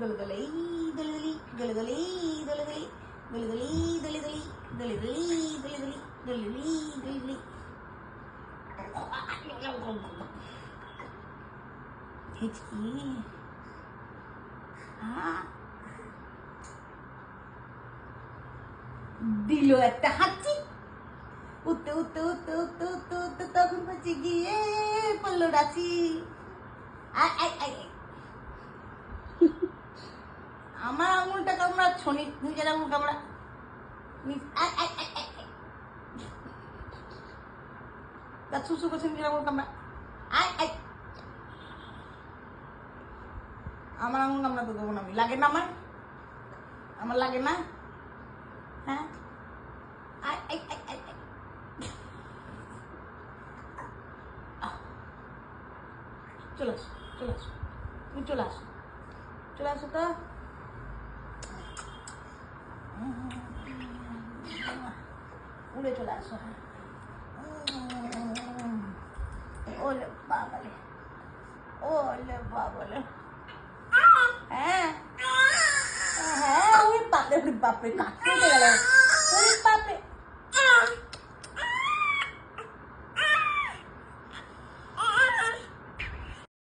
গলগলি গলগলি গলগলি গলগলি গলগলি গলগলি গলগলি গলগলি গলগলি গলগলি হিচকি দিল একটা হাঁচি উঠতে উঠতে উঠতে উঠতে উঠতে উঠতে তখন বলছে গিয়ে পড়লো রাচি আমার আঙুলটা কামড়া ছনি নিজের আঙুল কামড়া সুসু করছে নিজের আঙুল কামড়া আমার আঙুল কামড়াতে দেবো না আমি লাগে না আমার লাগে না হ্যাঁ চলে আসো চলে আসো তুমি চলে আসো চলে আসো তো উড়ে চলে আসো ওলে বাবালে ওলে বাবালে হ্যাঁ হ্যাঁ ওই বাপরে বাপরে কাটতে গেল